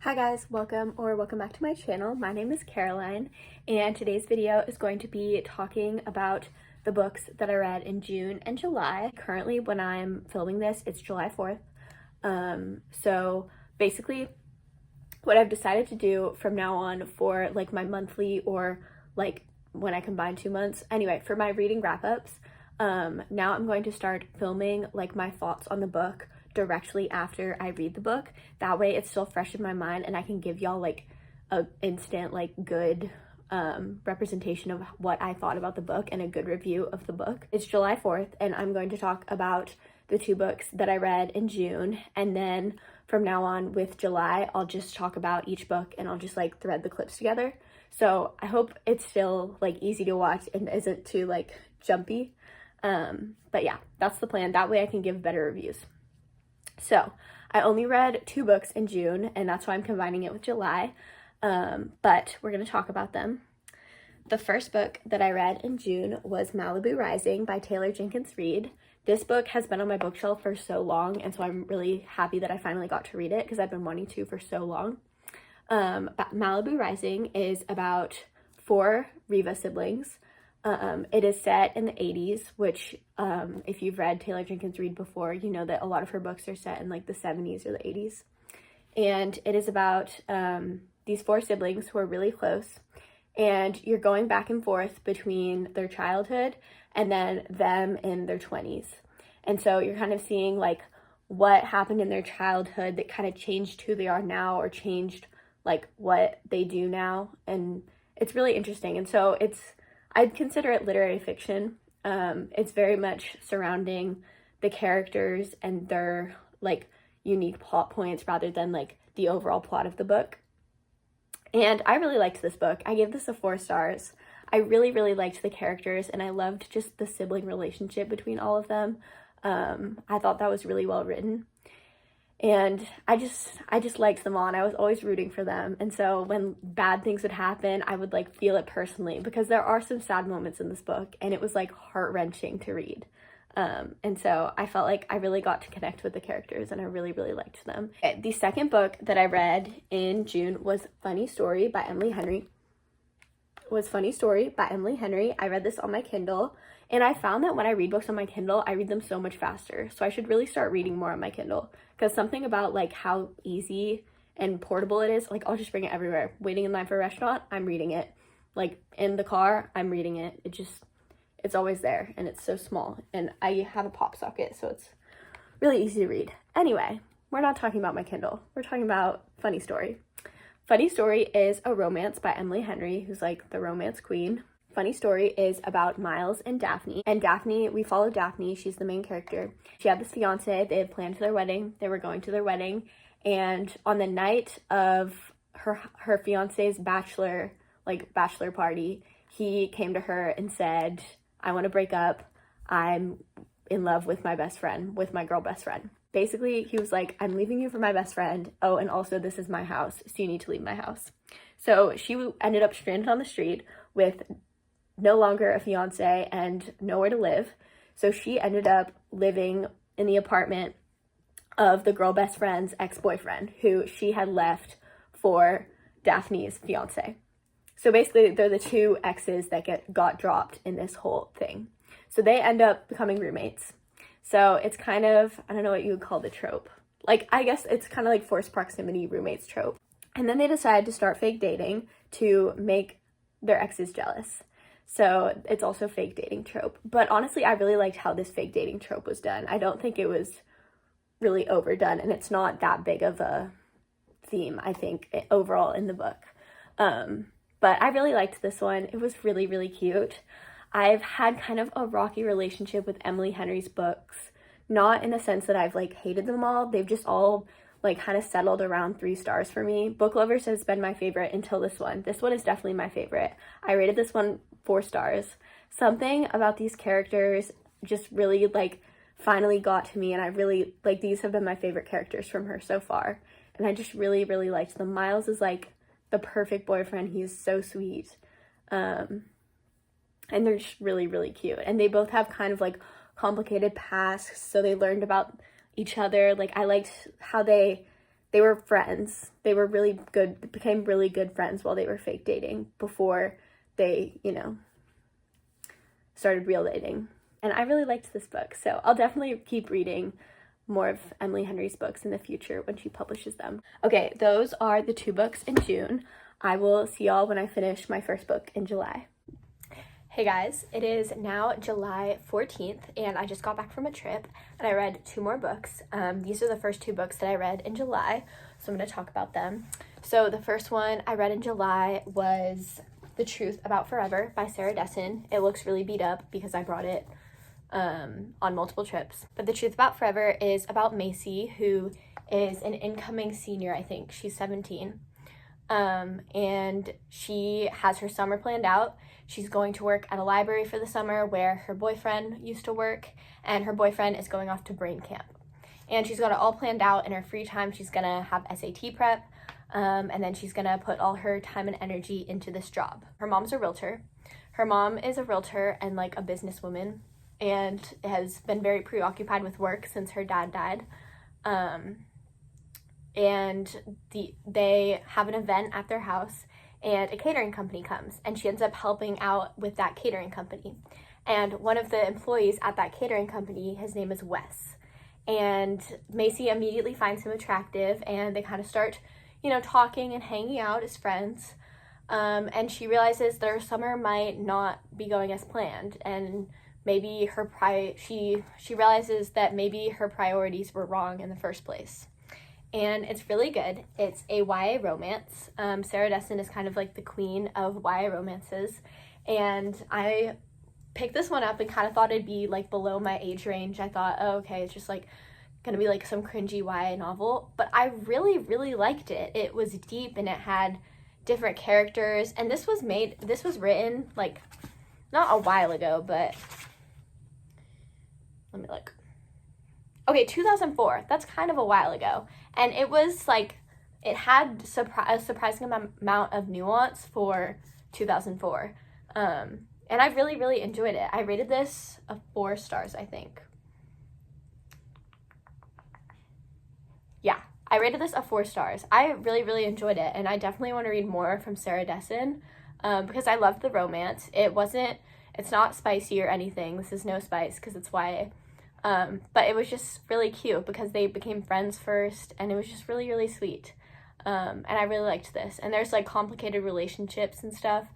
Hi guys, welcome back to my channel. My name is Caroline, and today's video is going to be talking about the books that I read in June and July. Currently, when I'm filming this, it's July 4th. So basically what I've decided to do from now on for like my monthly or like when I combine 2 months, anyway, for my reading wrap-ups, now I'm going to start filming like my thoughts on the book directly after I read the book. That way it's still fresh in my mind and I can give y'all like a instant like good representation of what I thought about the book and a good review of the book. It's July 4th and I'm going to talk about the 2 books that I read in June, and then from now on with July I'll just talk about each book and I'll just like thread the clips together. So I hope it's still like easy to watch and isn't too like jumpy. But yeah, that's the plan. That way I can give better reviews. So I only read 2 books in June, and that's why I'm combining it with July, but we're going to talk about them. The first book that I read in June was Malibu Rising by Taylor Jenkins Reid. This book has been on my bookshelf for so long, and so I'm really happy that I finally got to read it because I've been wanting to for so long. Malibu Rising is about 4 Riva siblings. It is set in the 80s, which if you've read Taylor Jenkins Reid before, you know that a lot of her books are set in like the 70s or the 80s. And it is about these 4 siblings who are really close, and you're going back and forth between their childhood and then them in their 20s. And so you're kind of seeing like what happened in their childhood that kind of changed who they are now or changed like what they do now. And it's really interesting. And so I'd consider it literary fiction. It's very much surrounding the characters and their like unique plot points rather than like the overall plot of the book. And I really liked this book. I gave this a 4 stars. I really, really liked the characters, and I loved just the sibling relationship between all of them. I thought that was really well written. And I just liked them all, and I was always rooting for them. And so when bad things would happen, I would like feel it personally, because there are some sad moments in this book, and it was like heart-wrenching to read. And so I felt like I really got to connect with the characters, and I really, really liked them. The second book that I read in June was Funny Story by Emily Henry. I read this on my Kindle, and I found that when I read books on my Kindle, I read them so much faster. So I should really start reading more on my Kindle, because something about like how easy and portable it is, like I'll just bring it everywhere. Waiting in line for a restaurant, I'm reading it. Like in the car, I'm reading it. It's always there, and it's so small, and I have a pop socket, so it's really easy to read. Anyway, we're not talking about my Kindle. We're talking about Funny Story. Funny Story is a romance by Emily Henry, who's like the romance queen. Funny Story is about Miles and Daphne. And Daphne, we follow Daphne. She's the main character. She had this fiance. They had planned their wedding. They were going to their wedding. And on the night of her fiance's bachelor party, he came to her and said, "I want to break up. I'm in love with my best friend, with my girl best friend." Basically, he was like, "I'm leaving you for my best friend. Oh, and also this is my house, so you need to leave my house." So she ended up stranded on the street with no longer a fiance and nowhere to live. So she ended up living in the apartment of the girl best friend's ex-boyfriend, who she had left for Daphne's fiance. So basically, they're the 2 exes that got dropped in this whole thing. So they end up becoming roommates. So it's kind of, I don't know what you would call the trope. Like, I guess it's kind of like forced proximity roommates trope. And then they decide to start fake dating to make their exes jealous. So it's also fake dating trope. But honestly, I really liked how this fake dating trope was done. I don't think it was really overdone, and it's not that big of a theme, I think, overall in the book. But I really liked this one. It was really, really cute. I've had kind of a rocky relationship with Emily Henry's books. Not in the sense that I've like hated them all. They've just all like kind of settled around 3 stars for me. Book Lovers has been my favorite until this one. This one is definitely my favorite. I rated this one 4 stars. Something about these characters just really like finally got to me, and I really like, these have been my favorite characters from her so far. And I just really, really liked them. Miles is like the perfect boyfriend. He's so sweet. And they're just really, really cute. And they both have kind of like complicated pasts, so they learned about each other. Like, I liked how they they were friends. They were really good, became really good friends while they were fake dating before they, you know, started real dating. And I really liked this book, so I'll definitely keep reading more of Emily Henry's books in the future when she publishes them. Okay, those are the 2 books in June. I will see y'all when I finish my first book in July. Hey guys, it is now July 14th and I just got back from a trip and I read 2 more books. These are the first 2 books that I read in July, so I'm going to talk about them. So the first one I read in July was The Truth About Forever by Sarah Dessen. It looks really beat up because I brought it on multiple trips. But The Truth About Forever is about Macy, who is an incoming senior, I think. She's 17. And she has her summer planned out. She's going to work at a library for the summer where her boyfriend used to work, and her boyfriend is going off to brain camp. And she's got it all planned out. In her free time, she's gonna have SAT prep, and then she's gonna put all her time and energy into this job. Her mom's a realtor. Her mom is a realtor and like a businesswoman, and has been very preoccupied with work since her dad died. And they have an event at their house, and a catering company comes, and she ends up helping out with that catering company. And one of the employees at that catering company, his name is Wes. And Macy immediately finds him attractive, and they kind of start, you know, talking and hanging out as friends. And she realizes their summer might not be going as planned, and maybe she realizes that maybe her priorities were wrong in the first place. And it's really good. It's a YA romance. Sarah Dessen is kind of like the queen of YA romances, and I picked this one up and kind of thought it'd be like below my age range. I thought, oh, okay, it's just like gonna be like some cringy YA novel, but I really, really liked it. It was deep and it had different characters, and this was written like not a while ago, but let me look. Okay, 2004. That's kind of a while ago. And it was like, it had a surprising amount of nuance for 2004. And I really, really enjoyed it. I rated this 4 stars, I think. Yeah, I rated this 4 stars. I really, really enjoyed it. And I definitely want to read more from Sarah Dessen because I loved the romance. It's not spicy or anything. This is no spice because it's YA. But it was just really cute because they became friends first, and it was just really, really sweet. And I really liked this. And there's like complicated relationships and stuff.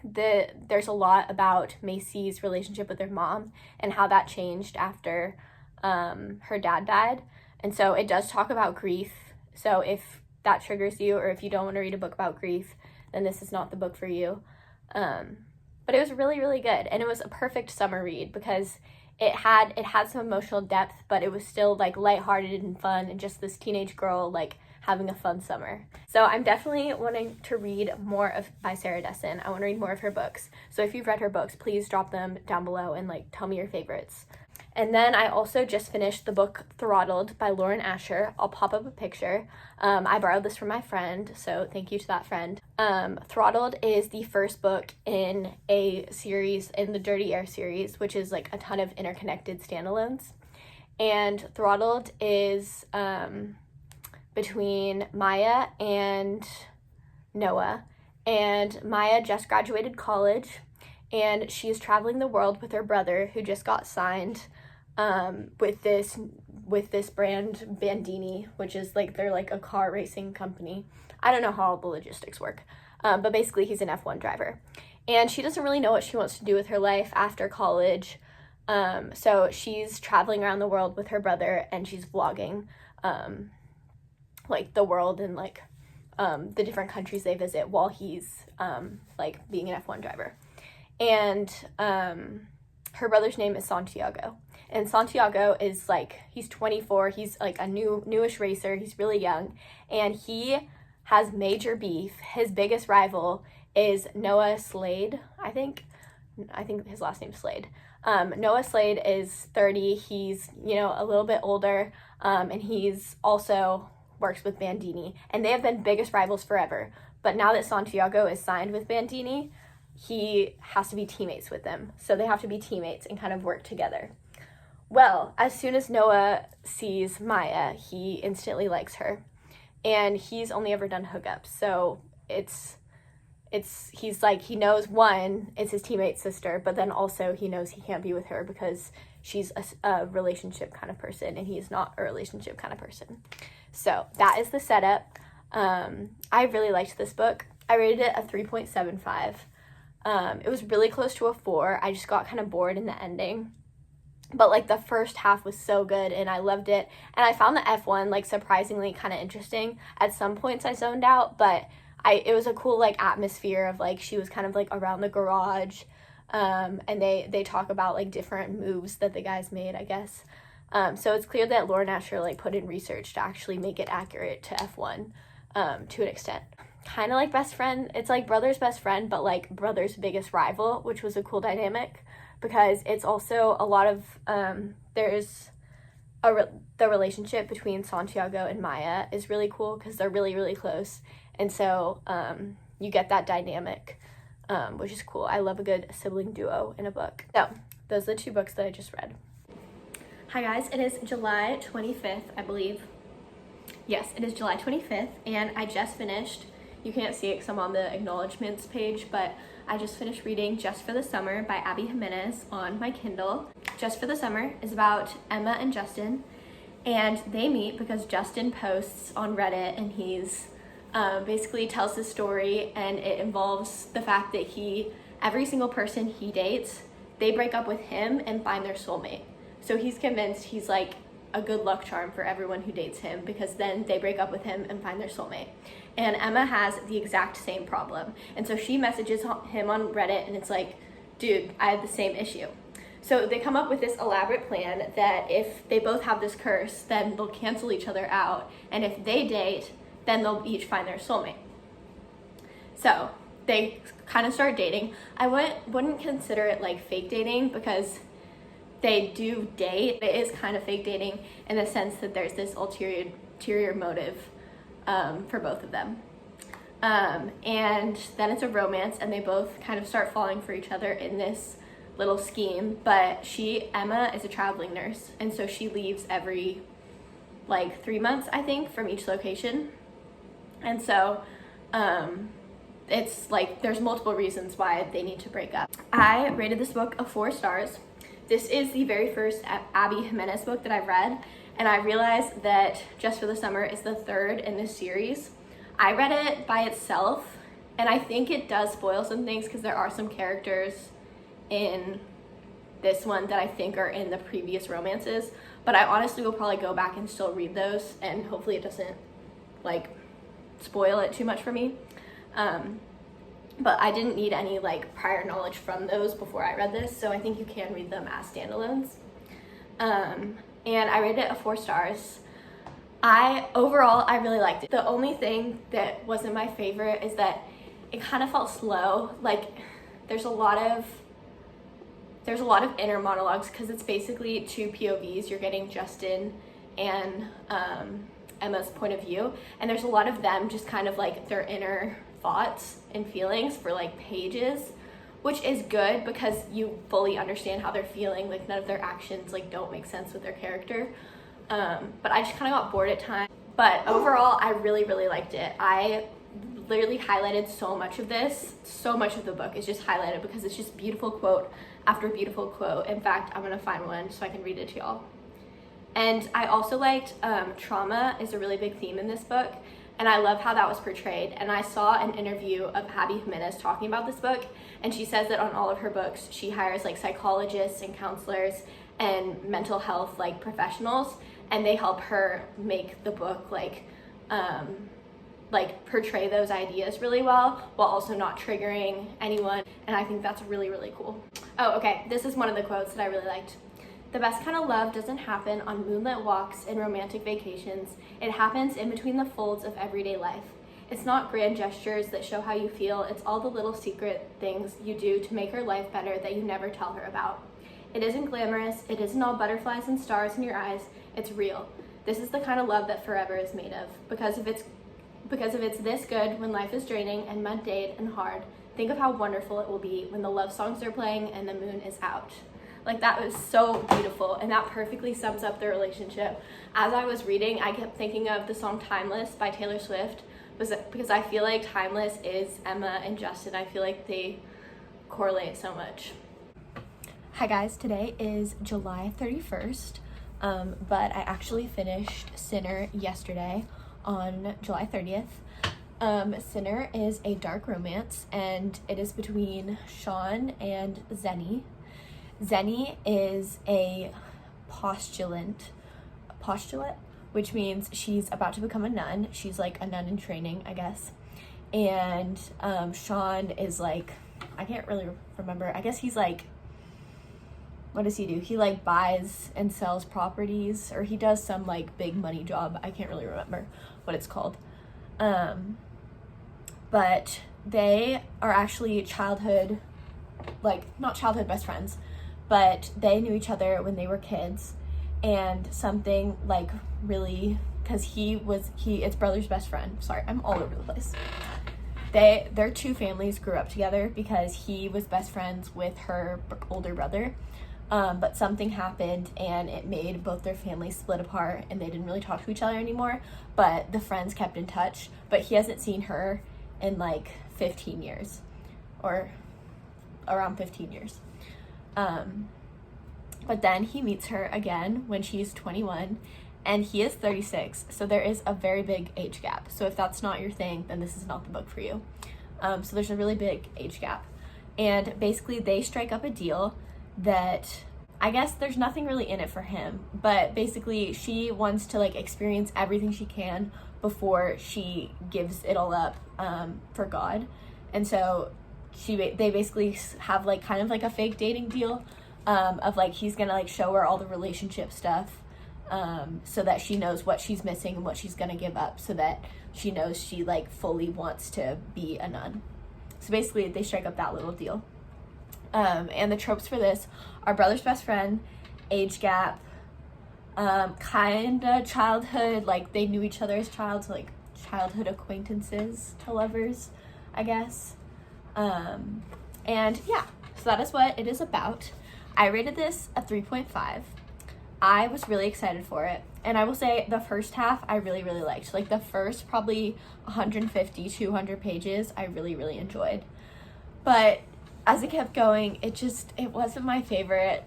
There's a lot about Macy's relationship with her mom and how that changed after her dad died. And so it does talk about grief. So if that triggers you, or if you don't want to read a book about grief, then this is not the book for you. But it was really, really good. And it was a perfect summer read because it had some emotional depth, but it was still like lighthearted and fun, and just this teenage girl like having a fun summer. So I'm definitely wanting to read more by Sarah Dessen. I want to read more of her books. So if you've read her books, please drop them down below and like tell me your favorites. And then I also just finished the book Throttled by Lauren Asher. I'll pop up a picture. I borrowed this from my friend, so thank you to that friend. Throttled is the first book in a series, in the Dirty Air series, which is like a ton of interconnected standalones. And Throttled is between Maya and Noah. And Maya just graduated college, and she's traveling the world with her brother, who just got signed with this brand Bandini, which is like, they're like a car racing company. I don't know how all the logistics work, but basically he's an F1 driver, and she doesn't really know what she wants to do with her life after college. So she's traveling around the world with her brother, and she's vlogging like the world and like the different countries they visit while he's like being an F1 driver. And her brother's name is Santiago, and Santiago is like, he's 24, he's like a newish racer, he's really young, and he has major beef. His biggest rival is Noah Slade, I think his last name's Slade. Noah Slade is 30, he's, you know, a little bit older, and he's also works with Bandini, and they have been biggest rivals forever. But now that Santiago is signed with Bandini, he has to be teammates with them. So they have to be teammates and kind of work together. Well, as soon as Noah sees Maya, he instantly likes her. And he's only ever done hookups, so he's like, he knows, one, it's his teammate's sister, but then also he knows he can't be with her because she's a relationship kind of person and he's not a relationship kind of person. So that is the setup. I really liked this book. I rated it a 3.75. It was really close to a 4. I just got kind of bored in the ending. But like the first half was so good and I loved it. And I found the F1 like surprisingly kind of interesting. At some points I zoned out, but it was a cool like atmosphere of like, she was kind of like around the garage. And they talk about like different moves that the guys made, I guess. So it's clear that Lauren Asher like put in research to actually make it accurate to F1 to an extent. Kind of like best friend. It's like brother's best friend, but like brother's biggest rival, which was a cool dynamic. Because it's also a lot of, there's the relationship between Santiago and Maya is really cool because they're really, really close. And so you get that dynamic, which is cool. I love a good sibling duo in a book. So those are the 2 books that I just read. Hi guys, it is July 25th, I believe. Yes, it is July 25th, and I just finished, you can't see it because I'm on the acknowledgements page, but I just finished reading Just for the Summer by Abby Jimenez on my Kindle. Just for the Summer is about Emma and Justin, and they meet because Justin posts on Reddit, and he's basically tells his story, and it involves the fact that every single person he dates, they break up with him and find their soulmate. So he's convinced he's like a good luck charm for everyone who dates him because then they break up with him and find their soulmate. And Emma has the exact same problem. And so she messages him on Reddit and it's like, dude, I have the same issue. So they come up with this elaborate plan that if they both have this curse, then they'll cancel each other out. And if they date, then they'll each find their soulmate. So they kind of start dating. I wouldn't consider it like fake dating because they do date. It is kind of fake dating in the sense that there's this ulterior motive for both of them. And then it's a romance and they both kind of start falling for each other in this little scheme. But Emma is a traveling nurse, and so she leaves every like 3 months, I think, from each location. And so it's like there's multiple reasons why they need to break up. I rated this book a 4 stars. This is the very first Abby Jimenez book that I've read, and I realized that Just for the Summer is the 3rd in this series. I read it by itself, and I think it does spoil some things because there are some characters in this one that I think are in the previous romances, but I honestly will probably go back and still read those, and hopefully it doesn't like spoil it too much for me. But I didn't need any like prior knowledge from those before I read this, so I think you can read them as standalones. And I rated it a 4 stars. Overall, I really liked it. The only thing that wasn't my favorite is that it kind of felt slow. Like there's a lot of inner monologues because it's basically 2 POVs. You're getting Justin and Emma's point of view, and there's a lot of them just kind of like their inner thoughts and feelings for like pages, which is good because you fully understand how they're feeling. Like none of their actions like don't make sense with their character. But I just kind of got bored at times. But overall, I really, really liked it. I literally highlighted so much of the book is just highlighted because it's just beautiful quote after beautiful quote. In fact, I'm gonna find one so I can read it to y'all. And I also liked trauma is a really big theme in this book, and I love how that was portrayed. And I saw an interview of Abby Jimenez talking about this book, and she says that on all of her books she hires like psychologists and counselors and mental health like professionals, and they help her make the book like portray those ideas really well while also not triggering anyone. And I think that's really, really cool. Oh, okay, this is one of the quotes that I really liked. The best kind of love doesn't happen on moonlit walks and romantic vacations. It happens in between the folds of everyday life. It's not grand gestures that show how you feel. It's all the little secret things you do to make her life better that you never tell her about. It isn't glamorous. It isn't all butterflies and stars in your eyes. It's real. This is the kind of love that forever is made of. Because if it's this good when life is draining and mundane and hard, think of how wonderful it will be when the love songs are playing and the moon is out. Like, that was so beautiful, and that perfectly sums up their relationship. As I was reading, I kept thinking of the song Timeless by Taylor Swift, because I feel like Timeless is Emma and Justin. I feel like they correlate so much. Hi guys, today is July 31st, but I actually finished Sinner yesterday on July 30th. Sinner is a dark romance, and it is between Sean and Zenny. Zenny is a postulate, which means she's about to become a nun. She's like a nun in training, I guess. And Sean is like, I can't really remember. I guess he's like, what does he do? He like buys and sells properties, or he does some like big money job. I can't really remember what it's called. But they are actually childhood, like not childhood best friends, but they knew each other when they were kids, and something like really, because it's brother's best friend. Sorry, I'm all over the place. Their two families grew up together because he was best friends with her older brother, but something happened and it made both their families split apart, and they didn't really talk to each other anymore, but the friends kept in touch. But he hasn't seen her in like 15 years, or around 15 years. But then he meets her again when she's 21, and he is 36, so there is a very big age gap. So if that's not your thing, then this is not the book for you. So there's a really big age gap, and basically they strike up a deal that, I guess there's nothing really in it for him, but basically she wants to like experience everything she can before she gives it all up for God. And so they basically have like kind of like a fake dating deal, of like he's gonna like show her all the relationship stuff, so that she knows what she's missing and what she's gonna give up, so that she knows she like fully wants to be a nun. So basically they strike up that little deal. And the tropes for this are brother's best friend, age gap, kinda childhood, like they knew each other as child, so like childhood acquaintances to lovers, I guess. And yeah, so that is what it is about. I rated this a 3.5. I was really excited for it, and I will say the first half I really liked. Like the first probably 150-200 pages I really enjoyed, but as it kept going, it wasn't my favorite.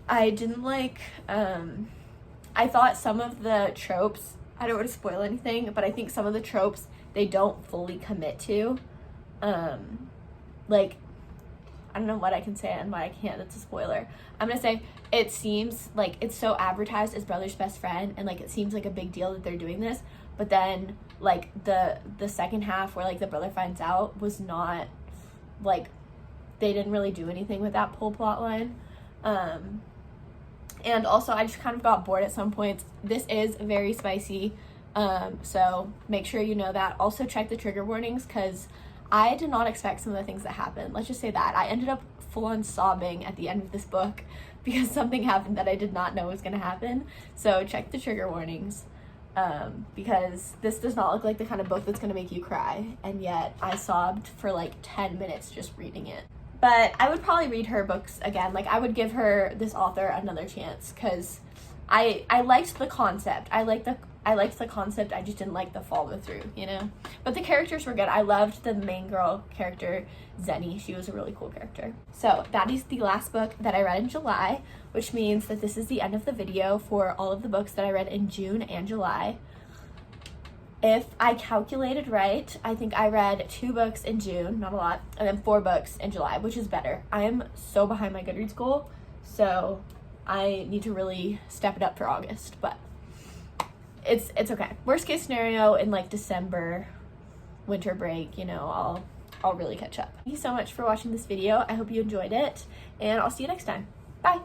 I didn't like, I thought some of the tropes, I don't want to spoil anything, but I think some of the tropes they don't fully commit to. Like, I don't know what I can say and what I can't, that's a spoiler. I'm gonna say it seems like it's so advertised as brother's best friend, and like it seems like a big deal that they're doing this, but then like the second half where like the brother finds out was not, like, they didn't really do anything with that whole plot line. And also I just kind of got bored at some points. This is very spicy, so make sure you know that. Also check the trigger warnings, because I did not expect some of the things that happened. Let's just say that. I ended up full on sobbing at the end of this book because something happened that I did not know was going to happen. So check the trigger warnings, because this does not look like the kind of book that's going to make you cry. And yet I sobbed for like 10 minutes just reading it. But I would probably read her books again. Like I would give this author another chance, because I liked the concept. I liked the concept, I just didn't like the follow through, you know? But the characters were good. I loved the main girl character, Zenny. She was a really cool character. So that is the last book that I read in July, which means that this is the end of the video for all of the books that I read in June and July. If I calculated right, I think I read 2 books in June, not a lot, and then 4 books in July, which is better. I am so behind my Goodreads goal, so I need to really step it up for August, but it's okay. Worst case scenario, in like December, winter break, you know, I'll really catch up. Thank you so much for watching this video. I hope you enjoyed it, and I'll see you next time. Bye.